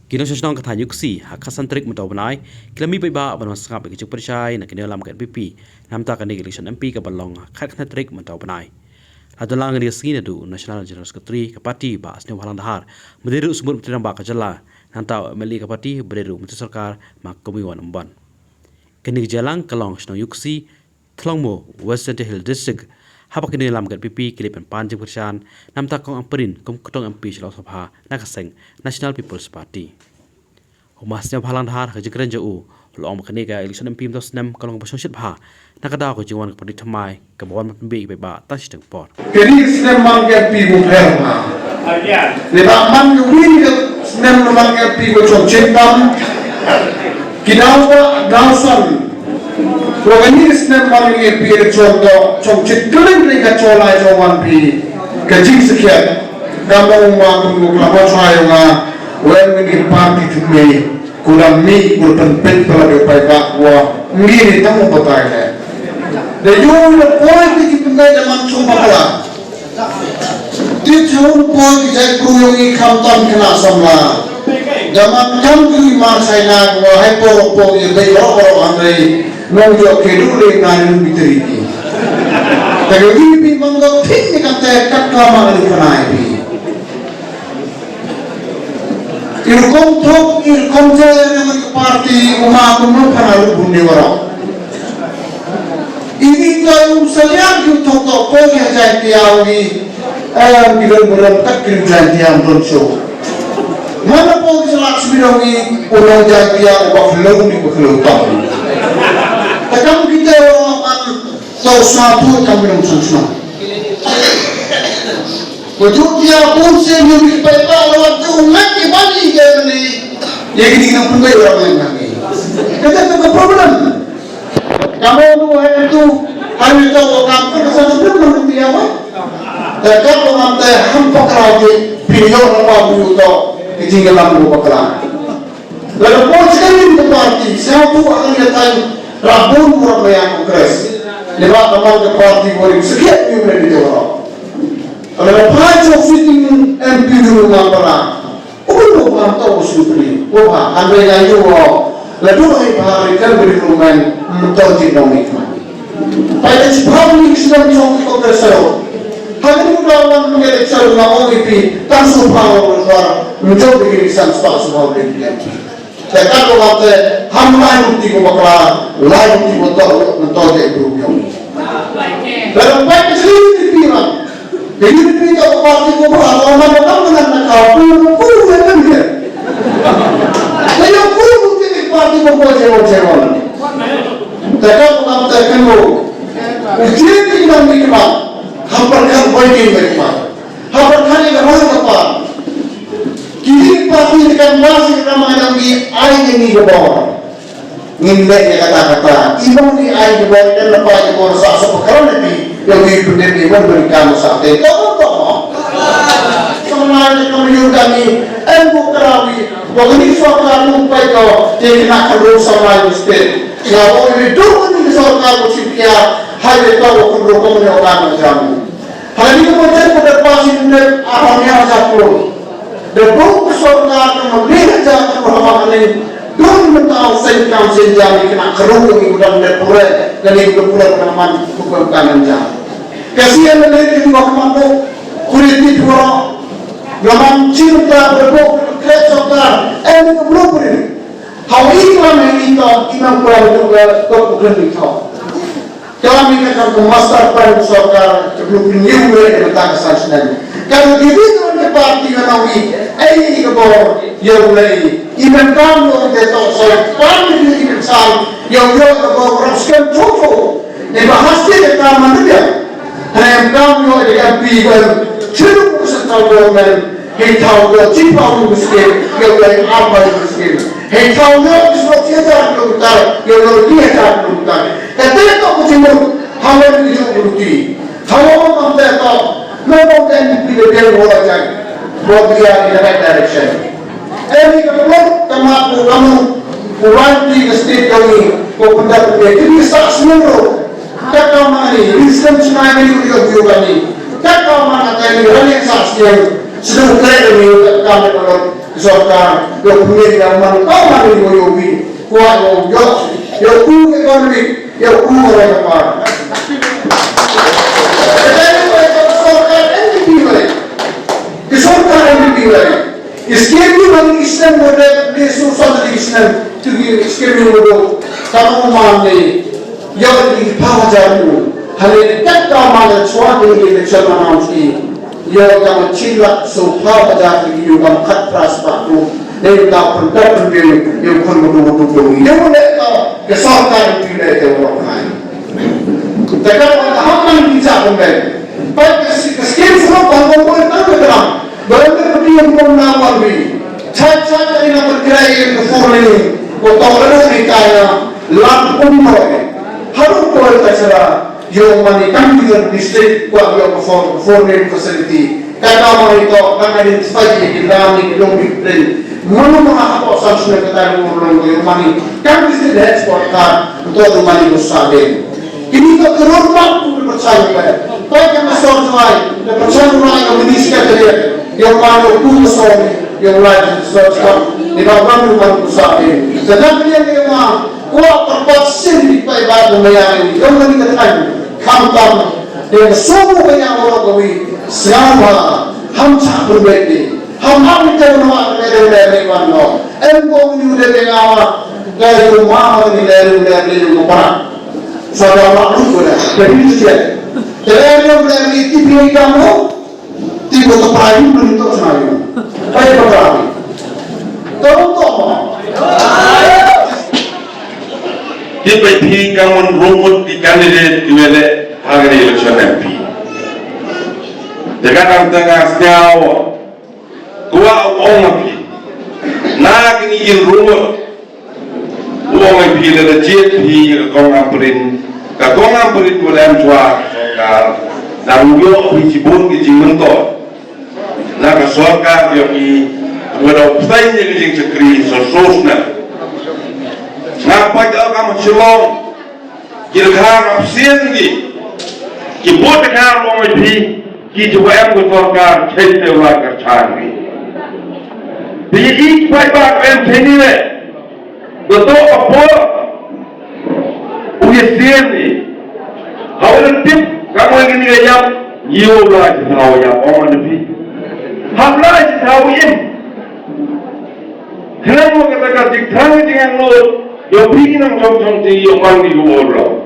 Kino sesnong kata yuksi hakasan trik mentau benai kilami baiba ban masngap bagi cuk percaya nak kini lam kan PP namta kan election MP ke balong khat kena trik mentau benai adalah ngari sini du National General Secretary ke parti ba asne halang dahar mendiru sumur menteri ba kajala nanta meli ke parti bereru menteri sarkar mak komiwan umban kini jalang kalong sesnong yuksi thlongmo Western Hill District hapa kini lam kan PP kilipan panjang persian namta kong amperin kum kutong MP Lok Sabha nakaseng National People's Party. Humasnya halang dahar ke jekran jauh long makani ka election MP mtos 6 kalong basong sit bha nakada ko jiwan ke parti thamai ke bawan mbi be ba ta siteng por. Kini snem mang ke pi bu pher ma. Le ba man yu win ke snem mang ke pi bu chong chentam. Kinawa dausan Wagani snem mang ke pi ke chong do chong chit kling ni ka chola jowan pi ke jing sekian. Kamu ma ku la ba chai nga when we get party to me kurang ni kurang pen pala de pai ka wa ngini tamu batai hai the you the point ki tunai de man chu bakala ti chun point ki jai ku yogi kham tam khna samla jaman jam ki mar sai na wa hai po ye dei ro andai no jo ke du le na ni bitri ki ta yogi pi mango thin ni ka te kat ka ma ni khanai pi Irkom tok irkom jaya dengan parti umat umum pernah bunuh orang. Ini kalau selian kita tok kau yang jadi awal bilang tak kirim jadi yang bersho. Mana pun selak sebidang orang jadi yang berkelau ni berkelau tahu. Takkan kita orang tahu satu kami orang susah. Betul dia pun sendiri berpikir awak tu lagi balik dia ni. Yang ini nak punggah orang lain lagi. Kita tu problem. Kamu tu itu hari itu orang kerja sebelum nanti apa? Dekat orang tu hampa kerja pilih apa dulu tu ketinggalan dulu kerja. Lalu pun sekali itu parti siapa akan datang rabun orang yang kongres. Lewat nama parti boleh sekian jumlah itu orang. Kalau pelajar sitting MP dulu mana, orang orang tahu supri, orang anda yang itu, lalu hari kan beri rumah mentor di nomik. Pada sebab ni sedang jom kongres saya, hari ini orang mengenai saya dengan OIP, tak supaya orang menjauh dari sana supaya dia. Dekat orang tu, hamlai bukti kubaklah, lain bukti mentor di rumah. Lalu pada sini dipilih. Jadi kita parti kubah orang nak kau pun yang dia. Saya pun jadi parti kubah jawab. Takkan orang takkan lo. Ujian kita nikmat, hampir kan baik nikmat. Hampir kan ini orang apa? Kini parti kan masih ramai yang di air ini kubah. Ngindek kata-kata, ibu ni air kubah dan lepas kubah rasa seperti ni. Yang diikuti ibu berikan sate. Kamu tahu? Sebenarnya kami kami, embu kerawi. Bagi suaka lupa itu, jadi nak keluar sama istri. Kalau ini dulu ni suaka musibah, hari tahu keluar kami orang macam. Hari ini macam pada pasti ni ahamnya satu. Debu suaka kami lihat keluar kami. Dulu tahu senkam senjata kena keruh ini udah berpura dan ini berpura penaman bukan kanan. Kasihan mereka di bawah mampu kulit pura, gaman cinta berbuk kecoklatan, belum beri. Hal ini kami minta imam kuala juga bukan itu. Kami akan memasar pada sarkar sebelum new mereka letak kesaksian. Kalau kita orang parti menawi, ini kebor yang mulai imam kamu kita soal parti ini besar yang kebor raskan cukup. Dibahas kita mana dia? Hanya kamu yang diambil ceruk sesuatu dengan hitau dan cipau miskin yang lain apa miskin. Hitau dan sesuatu yang lutar yang lebih tak lutar. Tapi kalau cuma hawa itu berarti hawa mampu tak mampu dan pilih orang jaga buat dia in the right direction. Ini kalau kamu orang di state kami kau pendapat dia jadi semua. Kakak mana ni, Islam cuma ini juga biar ni. Kakak mana tadi orang yang saksian sedang kerja ni kami kalau Sorka, yo punya yang mana kau mana yo wi, kuat yo ku ekonomi, yo ku orang apa. Jadi sorka MVP lagi, sorka MVP lagi. Skemi bang Islam boleh disusah di Islam, tu skemi boleh kamu mana yo di power jamu, hari tak kau mana suatu di election announcement. Ya kamu cilak supaya pada you kamu kat pras paku, dan kamu pendap pendap you kamu betul. Dia boleh kau kesorkan tidak itu orang lain. Tapi kalau hamman bisa pembeli, baik skim semua kamu boleh tahu terang. Bagaimana dia pun nama beri, cat dari nama kerja yang keforming, atau orang yang kaya, lampun mereka, harus kau terserah. Yung manikan di district kuat yung foreign facility kaya mo ito ang identify yung dami yung bigrin mga kapos na katayang murulong yung mani kan district export card ito yung mani ko sabi kini ka karurmak kung napasayo ka kaya ka masong suway napasayo na yung minisika kaya yung mani kung masong yung license search card nibabang yung mani ko sabi sa dami yan yung mga kuha perpatsin di pa iba bumayari yung mani katayang kamtam dengan semua yang orang kami selama hamca berbeda ham kita nama dari mana engkau ni udah dengar dari rumah ni dari rumah saudara lu sudah jadi dia dari dari TV kamu tiba terpayu bentuk senayu baik berapa tolong Dia pergi kamu rumput di kandidat diwale hari election MP. Dekat tengah setiaw, gua orang MP. Nak ni rumput, orang MP le jet pergi kau ngamperin, kau ngamperin boleh amcuak sokar, dan yo pergi cibun ke cimentor, nak sokar yo pergi, boleh opstain je ke cekri sososna. Ngapa jauh kamu cilong? Kira-kira absen ni, kibut dengan orang itu, kita yang bersorgar cerita warga cari. Jadi baik baik sini le, betul apa? Ujian ni, awal tip kamu yang ini gaya, you lagi tahu ya orang itu, ham lagi tahu ini. Kenapa kita kata jangan jangan lo. Yo pergi nang jom-jom tinggi, yo mandi ke bodoh.